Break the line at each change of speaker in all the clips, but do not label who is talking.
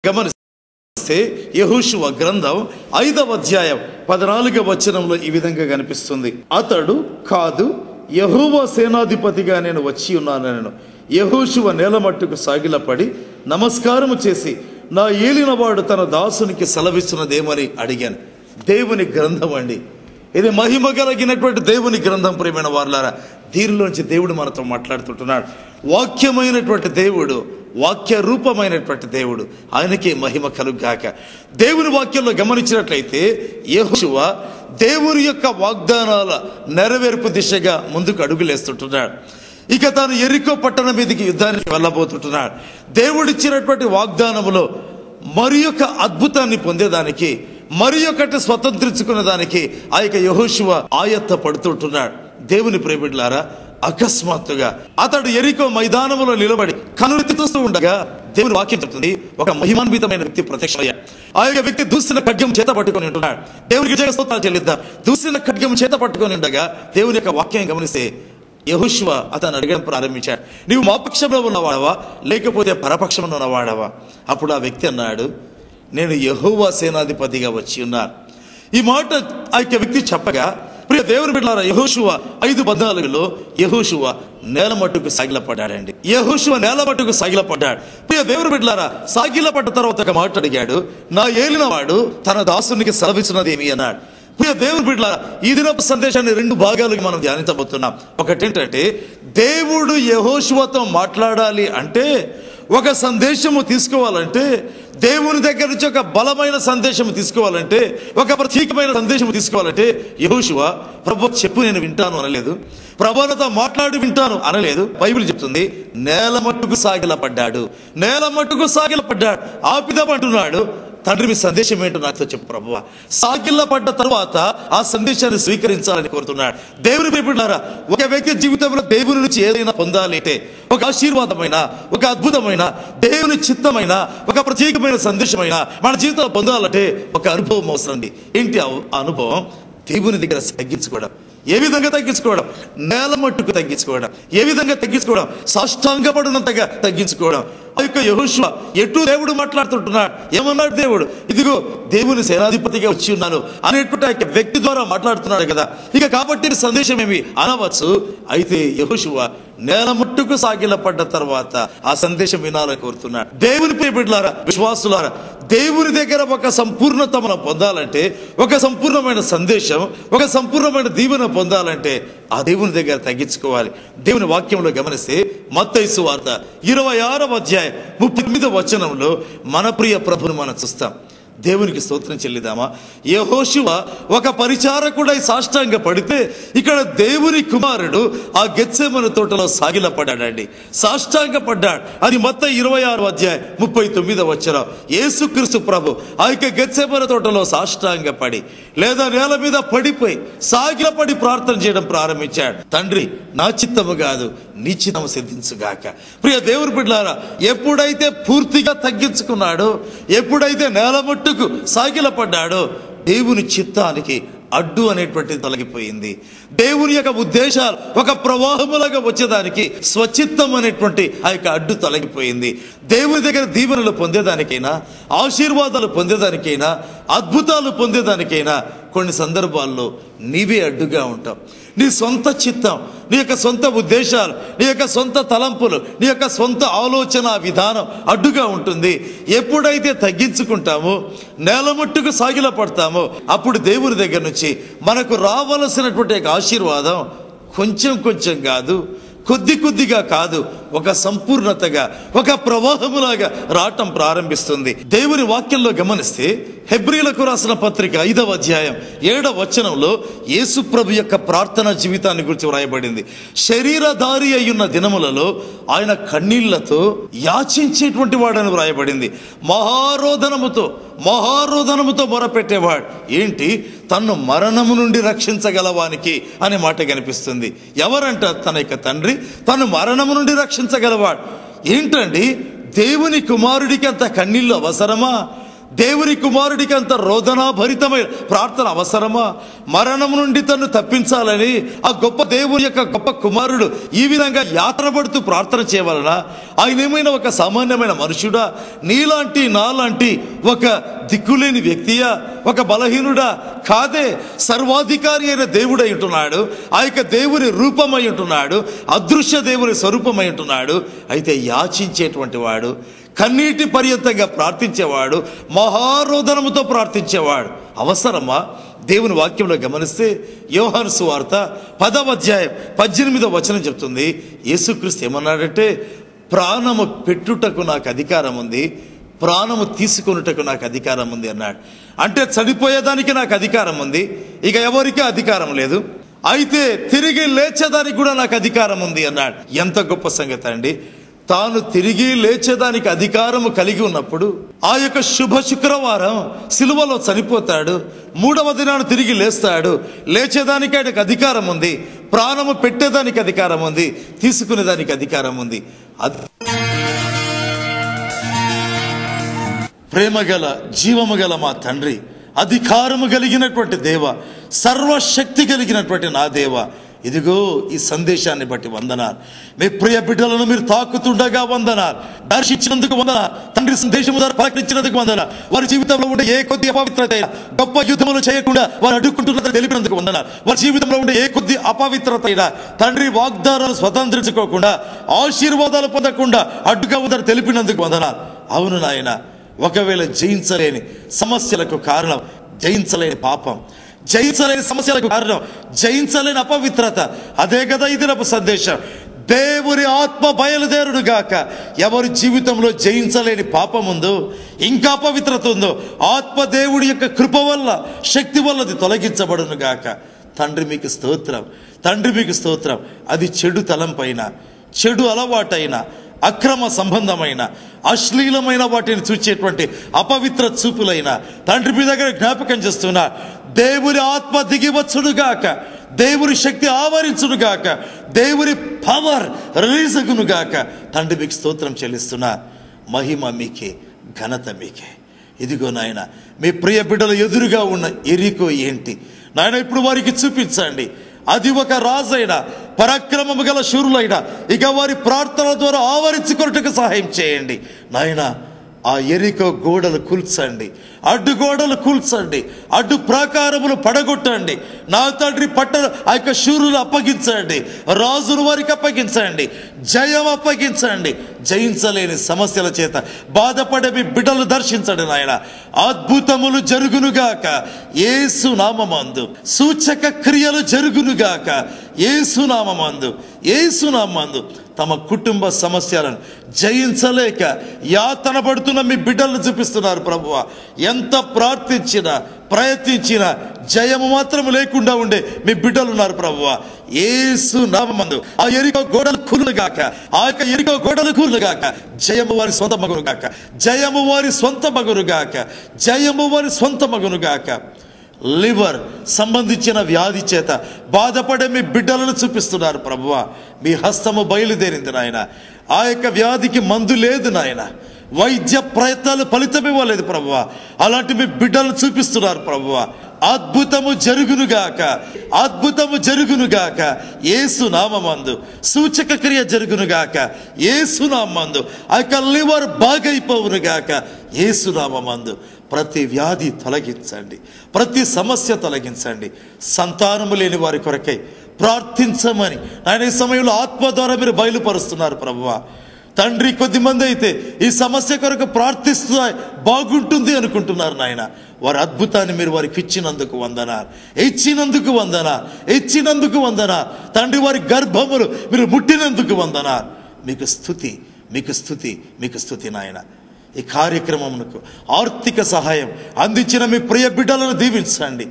గమనిస్తే యెహోషువ గ్రంథం 5వ అధ్యాయం 14వ వచనంలో ఈ విధంగా కనిపిస్తుంది. అతడు కాదు, యెహోవా సేనాధిపతిగా నేను వచ్చి ఉన్నానెను. యెహోషువ నేలమట్టుకు సాగిలపడి నమస్కారము చేసి, నా ఏలినవాడు తన దాసునికి సెలవిస్తున్నదేమని అడిగాను. దేవుని గ్రంథం అండి ఇది, మహిమ కలిగినటువంటి దేవుని గ్రంథం. ప్రియమైన వారులారా, దీనిలోంచి దేవుడు మనతో మాట్లాడుతుంటున్నాడు. వాక్యమైనటువంటి దేవుడు, వాక్య రూపమైనటువంటి దేవుడు, ఆయనకే మహిమ కలుగుగాక. దేవుని వాక్యంలో గమనించినట్లయితే యెహోషువ దేవుని యొక్క వాగ్దానాల నెరవేర్పు దిశగా ముందుకు అడుగులేస్తుంటున్నాడు. ఇక తాను యెరికో పట్టణం మీదకి యుద్ధానికి వెళ్ళబోతుంటున్నాడు. దేవుడిచ్చినటువంటి వాగ్దానములో మరి యొక్క అద్భుతాన్ని పొందేదానికి, మరి ఒకటి స్వతంత్రించుకునే దానికి ఆ యొక్క యెహోషువ ఆయత్త పడుతుంటున్నాడు. దేవుని ప్రియబిడ్డలారా, అకస్మాత్తుగా అతడు యెరికో మైదానములో నిలబడి కనురెత్తి చూస్తూ ఉండగా దేవుని వాక్యం చెప్తుంది, ఒక మహిమాన్వితమైన వ్యక్తి ప్రత్యక్షమయ్యాడు. ఆ యొక్క వ్యక్తి దూసిన ఖడ్గం చేత పట్టుకొని ఉంటున్నాడు. దేవునికి విజయ స్తోత్రాలు చెల్లిద్దాం. దూసిన ఖడ్గం చేత పట్టుకొని ఉండగా దేవుని యొక్క వాక్యం గమనిస్తే యెహోషువ అతను అడగడం ప్రారంభించాడు, నీవు మా పక్షంలో ఉన్నవాడవా లేకపోతే పరపక్షంలో ఉన్నవాడవా? అప్పుడు ఆ వ్యక్తి అన్నాడు, నేను యెహోవా సేనాధిపతిగా వచ్చి ఉన్నాను. ఈ మాట ఆ యొక్క వ్యక్తి చెప్పగా, ప్రియ దేవుని బిడ్డలారా, యెహోషువ 5:14లో యెహోషువ నేలమట్టుకు సాగిలపడ్డాడండి. యెహోషువ నేలమట్టుకు సాగిలపడ్డాడు. ప్రియ దేవుని బిడ్డలారా, సాగిలపడ్డ తర్వాత ఒక మాట అడిగాడు, నా ఏలినవాడు తన దాసునికి సెలవిస్తున్నదేమి అన్నాడు. ప్రియ దేవుని బిడ్డలారా, ఈ దినపు సందేశాన్ని 2 భాగాలుగా మనం ధ్యానించబోతున్నాం. ఒకటి ఏంటంటే, దేవుడు యెహోషువతో మాట్లాడాలి అంటే, ఒక సందేశము తీసుకోవాలంటే, దేవుని దగ్గర నుంచి ఒక బలమైన సందేశం తీసుకోవాలంటే, ఒక ప్రత్యేకమైన సందేశం తీసుకోవాలంటే, యెహోషువ ప్రభు చెప్పు నేను వింటాను అనలేదు, ప్రభువుతో మాట్లాడి వింటాను అనలేదు. బైబిల్ చెప్తుంది, నేలమట్టుకు సాగిలపడ్డాడు. నేలమట్టుకు సాగిలపడ్డాడు. ఆపిదమంటున్నాడు, తండ్రి మీ సందేశం ఏంటో నాతో చెప్పు ప్రభువా. సాగిలపడ్డ తర్వాత ఆ సందేశాన్ని స్వీకరించాలని కోరుతున్నాడు. దేవుని బిడ్డలారా, ఒక వ్యక్తి జీవితంలో దేవుని నుంచి ఏదైనా పొందాలి అంటే, ఒక ఆశీర్వాదమైన, ఒక అద్భుతమైన, దేవుని చిత్తమైన, ఒక ప్రత్యేకమైన సందేశమైన మన జీవితంలో పొందాలంటే ఒక అనుభవం అవసరం అండి. ఏంటి ఆ అనుభవం? దేవుని దగ్గర తగ్గించుకోవడం. ఏ విధంగా తగ్గించుకోవడం? నేలమట్టుకు తగ్గించుకోవడం. ఏ విధంగా తగ్గించుకోవడం? సాష్టాంగపడినంతగా తగ్గించుకోవడం. ఆ యొక్క యెహోషువ ఎటు దేవుడు మాట్లాడుతుంటున్నాడు. ఏమన్నాడు దేవుడు? ఇదిగో దేవుని సేనాధిపతిగా వచ్చి ఉన్నాను అనేటువంటి ఆ యొక్క వ్యక్తి ద్వారా మాట్లాడుతున్నాడు కదా. ఇక కాబట్టి సందేశం ఏమి అనవచ్చు. అయితే యెహోషువ నేలమట్టుకు సాగిలపడ్డ తర్వాత ఆ సందేశం వినాలని కోరుతున్నాడు. దేవుని ప్రియబిడ్డలారా, విశ్వాసులారా, దేవుని దగ్గర ఒక సంపూర్ణత మనం పొందాలంటే, ఒక సంపూర్ణమైన సందేశం, ఒక సంపూర్ణమైన దీవెన పొందాలంటే ఆ దేవుని దగ్గర తగ్గించుకోవాలి. దేవుని వాక్యంలో గమనిస్తే మత్తయి సువార్త 26వ అధ్యాయం 39వ వచనంలో మన ప్రియ ప్రభుని మనం చూస్తాం. దేవునికి స్తోత్రం చెల్లిదామా. యెహోషువ ఒక పరిచారకుడై సాష్టాంగ పడితే, ఇక్కడ దేవుని కుమారుడు ఆ గెత్సేమను తోటలో సాగిలపడ్డాడండి, సాష్టాంగ పడ్డాడు. అది మత్తయి 26వ అధ్యాయం 39వ వచనం. యేసుక్రీస్తు ప్రభు ఆ యొక్క గెత్సేమను తోటలో సాష్టాంగ పడి, లేదా నేల మీద పడిపోయి సాగిలపడి ప్రార్థన చేయడం ప్రారంభించాడు. తండ్రి, నా చిత్తము కాదు నీ చిత్తము సిద్ధించుగాక. ప్రియ దేవుని బిడ్డలారా, ఎప్పుడైతే పూర్తిగా తగ్గించుకున్నాడో, ఎప్పుడైతే నేలమట్టు సాగిలపడ్డాడో, దేవుని చిత్తానికి అడ్డు అనేటువంటిది తొలగిపోయింది. దేవుని యొక్క ఉద్దేశాలు ఒక ప్రవాహములాగా వచ్చేదానికి స్వచిత్తం అనేటువంటి ఆ యొక్క అడ్డు తొలగిపోయింది. దేవుని దగ్గర దీవెనలు పొందేదానికైనా, ఆశీర్వాదాలు పొందేదానికైనా, అద్భుతాలు పొందేదానికైనా కొన్ని సందర్భాల్లో నీవే అడ్డుగా ఉంటావు. నీ సొంత చిత్తం, నీ యొక్క సొంత ఉద్దేశాలు, నీ యొక్క సొంత తలంపులు, నీ యొక్క సొంత ఆలోచన విధానం అడ్డుగా ఉంటుంది. ఎప్పుడైతే తగ్గించుకుంటామో, నేలమట్టుకు సాగిలపడతామో, అప్పుడు దేవుని దగ్గర నుంచి మనకు రావలసినటువంటి ఆశీర్వాదం కొంచెం కొంచెం కాదు, కొద్ది కొద్దిగా కాదు, ఒక సంపూర్ణతగా, ఒక ప్రవాహములాగా రావటం ప్రారంభిస్తుంది. దేవుని వాక్యంలో గమనిస్తే హెబ్రీలకు రాసిన పత్రిక 5వ అధ్యాయం 7వ వచనంలో యేసు ప్రభు యొక్క ప్రార్థన జీవితాన్ని గురించి వ్రాయబడింది. శరీరధారి అయ్యున్న దినములలో ఆయన కన్నీళ్లతో యాచించేటువంటి వాడని వ్రాయబడింది. మహారోదనముతో మొరపెట్టేవాడు. ఏంటి? తన్ను మరణము నుండి రక్షించగలవానికి అనే మాట కనిపిస్తుంది. ఎవరంట? తన యొక్క తండ్రి తను మరణము నుండి రక్షించగలవాడు. ఏంటండి, దేవుని కుమారుడికి అంత కన్నీళ్ళు అవసరమా? దేవుని కుమారుడికి అంత రోదనాభరితమైన ప్రార్థన అవసరమా? మరణం నుండి తను తప్పించాలని ఆ గొప్ప దేవుని యొక్క గొప్ప కుమారుడు ఈ విధంగా యాత్ర పడుతూ ప్రార్థన చేయవలన? ఆయన ఏమైనా ఒక సామాన్యమైన మనుషుడా? నీలాంటి నాలాంటి ఒక దిక్కులేని వ్యక్తియా? ఒక బలహీనుడా? కాదే. సర్వాధికారి అయిన దేవుడై ఉంటున్నాడు. ఆ యొక్క దేవుని రూపమై ఉంటున్నాడు. అదృశ్య దేవుని స్వరూపమై ఉంటున్నాడు. అయితే యాచించేటువంటి వాడు, కన్నీటి పర్యంతంగా ప్రార్థించేవాడు, మహారోదనముతో ప్రార్థించేవాడు అవసరమా? దేవుని వాక్యంలో గమనిస్తే యోహాను సువార్త 10వ అధ్యాయం 18వ వచనం చెప్తుంది. యేసుక్రీస్తు ఏమన్నాడంటే, ప్రాణము పెట్టుటకు నాకు అధికారం ఉంది, ప్రాణము తీసుకొనుటకు నాకు అధికారం ఉంది అన్నాడు. అంటే చనిపోయేదానికి నాకు అధికారం ఉంది, ఇక ఎవరికీ అధికారం లేదు. అయితే తిరిగి లేచేదానికి కూడా నాకు అధికారం ఉంది అన్నాడు. ఎంత గొప్ప సంగతి అండి! తాను తిరిగి లేచేదానికి అధికారము కలిగి ఉన్నప్పుడు ఆ యొక్క శుభ శుక్రవారం సిలువలో చనిపోతాడు, 3వ దినాన్ని తిరిగి లేస్తాడు. లేచేదానికి ఆయనకు అధికారం ఉంది, ప్రాణము పెట్టేదానికి అధికారం ఉంది, తీసుకునేదానికి అధికారం ఉంది. ప్రేమగల జీవము గల మా తండ్రి, అధికారము కలిగినటువంటి దేవ, సర్వశక్తి కలిగినటువంటి నా దేవ, ఇదిగో ఈ సందేశాన్ని బట్టి వందనాలు. మీ ప్రియ బిడ్డలను మీరు తాకుతుండగా వందనాలు, దర్శించినందుకు వందనాలు తండ్రి. సందేశము ద్వారా పలకరించినందుకు వందనాలు. వారి జీవితంలో ఉండే ఏ కొద్ది అపవిత్రత, గొప్ప యుద్ధములు చేయకుండా వారు అడ్డుకుంటున్నదని తెలిపినందుకు వందనాలు. వారి జీవితంలో ఉండే ఏ కొద్ది అపవిత్రత తండ్రి, వాగ్దానాలు స్వతంత్రించుకోకుండా, ఆశీర్వాదాలు పొందకుండా అడ్డుగా ఉందని తెలిపినందుకు వందనాలు. అవును నాయన, ఒకవేళ జయించలేని సమస్యలకు కారణం జయించలేని పాపం, జయించలేని సమస్యలకు కారణం జయించలేని అపవిత్రత. అదే కదా ఇది నా సందేశం. దేవుని ఆత్మ బయలుదేరుడు గాక. ఎవరి జీవితంలో జయించలేని పాపం ఉందో, ఇంకా అపవిత్రత ఉందో, ఆత్మ దేవుడి యొక్క కృప వల్ల, శక్తి వల్ల అది తొలగించబడును గాక. తండ్రి మీకు స్తోత్రం, తండ్రి మీకు స్తోత్రం. అది చెడు తలంపైన, చెడు అలవాటైన, అక్రమ సంబంధమైన, అశ్లీలమైన వాటిని చూచేటువంటి అపవిత్ర చూపులైన తండ్రి మీ దగ్గర జ్ఞాపకం చేస్తున్నా. దేవుని ఆత్మ దిగివచ్చునుగాక, దేవుని శక్తి ఆవరించునుగాక, దేవుని పవర్ రిలీజ్ అగునుగాక. తండ్రి మీకు స్తోత్రం చెల్లిస్తున్నా. మహిమ మీకే, ఘనత మీకే. ఇదిగో నాయన, మీ ప్రియ బిడ్డలు ఎదురుగా ఉన్న ఎరికో ఏంటి నాయన, ఇప్పుడు వారికి చూపించండి. అది ఒక రాజైన, పరాక్రమము గల శూరులైన, ఇక వారి ప్రార్థన ద్వారా ఆవరించుకొనుటకు సహాయం చేయండి నాయన. ఆ ఎరికో గోడలు కూల్చండి, అడ్డు గోడలు కూల్చండి, అడ్డు ప్రాకారములు పడగొట్టండి నా తండ్రి. పట్టణ ఆ యొక్క శూరులు అప్పగించండి, రాజును వారికి అప్పగించండి, జయం అప్పగించండి. జయించలేని సమస్యల చేత బాధపడే మీ బిడ్డలు దర్శించండి నాయన. అద్భుతములు జరుగునుగాక యేసు నామమందు, సూచక క్రియలు జరుగునుగాక యేసు నామమందు, యేసు నామమందు. తమ కుటుంబ సమస్యలను జయించలేక యాతన పడుతున్న మీ బిడ్డలను చూపిస్తున్నారు ప్రభువా. ఎంత ప్రార్థించినా ప్రయత్నించినా జయము మాత్రం లేకుండా ఉండే మీ బిడ్డలు ఉన్నారు ప్రభువా. యేసు నామమందు ఆ ఎరికో గోడలు కూలుగాక, ఆ యొక్క ఎరికో గోడలు కూలుగాక. జయము వారి సొంత మగునుగాక, జయము వారి సొంత మగునుగాక, జయము వారి సొంత మగునుగాక. లివర్ సంబంధించిన వ్యాధి చేత బాధపడే మీ బిడ్డలను చూపిస్తున్నారు ప్రభువా. మీ హస్తము బయలుదేరింది నాయన. ఆ యొక్క వ్యాధికి మందు లేదు నాయన, వైద్య ప్రయత్నాలు ఫలితం ఇవ్వలేదు ప్రభువా. అలాంటి మీ బిడ్డలను చూపిస్తున్నారు ప్రభువా. అద్భుతము జరుగునుగాక, అద్భుతము జరుగునుగాక యేసు నామమందు. సూచక క్రియ జరుగునుగాక యేసు నామమందు. ఆ యొక్క లివర్ బాగైపోవునుగాక యేసు నామమందు. ప్రతి వ్యాధి తొలగించండి, ప్రతి సమస్య తొలగించండి. సంతానము లేని వారి కొరకై ప్రార్థించమని ఆయన ఈ సమయంలో ఆత్మ ద్వారా మీరు బయలుపరుస్తున్నారు ప్రభువా. తండ్రి, కొద్దిమంది అయితే ఈ సమస్య కొరకు ప్రార్థిస్తూ బాగుంటుంది అనుకుంటున్నారు నాయన. వారి అద్భుతాన్ని మీరు వారికి ఇచ్చినందుకు వందనాలు, ఇచ్చినందుకు వందనాలు, ఇచ్చినందుకు వందనాలు తండ్రి. వారి గర్భములు మీరు ముట్టినందుకు వందనాలు. మీకు స్తుతి, మీకు స్తుతి, మీకు స్తుతి నాయన. ఈ కార్యక్రమమునకు ఆర్థిక సహాయం అందించిన మీ ప్రియ బిడ్డలను దీవించండి,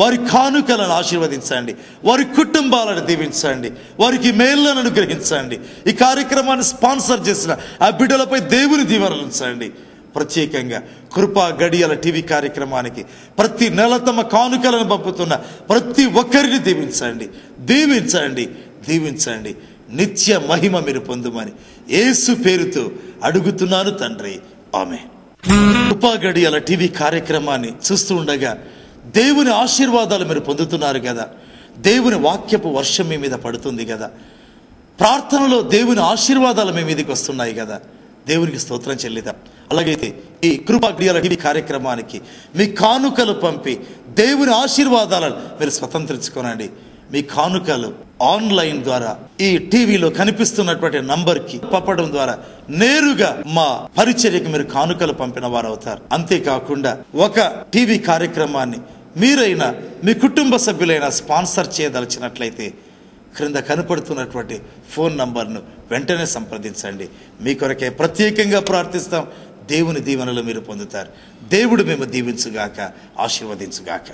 వారి కానుకలను ఆశీర్వదించండి, వారి కుటుంబాలను దీవించండి, వారికి మేళ్లను అనుగ్రహించండి. ఈ కార్యక్రమాన్ని స్పాన్సర్ చేసిన ఆ బిడ్డలపై దేవుని దీవెనలు ఉంచండి. ప్రత్యేకంగా కృపా గడియల టీవీ కార్యక్రమానికి ప్రతి నెల తమ కానుకలను పంపుతున్న ప్రతి ఒక్కరిని దీవించండి, దీవించండి, దీవించండి. నిత్య మహిమ మీరు పొందుమని యేసు పేరుతో అడుగుతున్నాను తండ్రి, ఆమేన్. కృపా గడియల టీవీ కార్యక్రమాన్ని చూస్తూ ఉండగా దేవుని ఆశీర్వాదాలు మీరు పొందుతున్నారు కదా, దేవుని వాక్యపు వర్షం మీ మీద పడుతుంది కదా, ప్రార్థనలో దేవుని ఆశీర్వాదాలు మీ మీదకి వస్తున్నాయి కదా, దేవునికి స్తోత్రం చెల్లిద్దాం. అలాగైతే ఈ కృపా గడియల టీవీ కార్యక్రమానికి మీ కానుకలు పంపి దేవుని ఆశీర్వాదాలను మీరు స్వతంత్రించుకోనండి. మీ కానుకలు ఆన్లైన్ ద్వారా ఈ టీవీలో కనిపిస్తున్నటువంటి నంబర్కి పంపడం ద్వారా నేరుగా మా పరిచర్యకు మీరు కానుకలు పంపిన వారు అవుతారు. అంతేకాకుండా ఒక టీవీ కార్యక్రమాన్ని మీరైనా మీ కుటుంబ సభ్యులైనా స్పాన్సర్ చేయదలిచినట్లయితే క్రింద కనపడుతున్నటువంటి ఫోన్ నంబర్ను వెంటనే సంప్రదించండి. మీ కొరకే ప్రత్యేకంగా ప్రార్థిస్తాం. దేవుని దీవెనలు మీరు పొందుతారు. దేవుడు మేము దీవించుగాక, ఆశీర్వదించుగాక.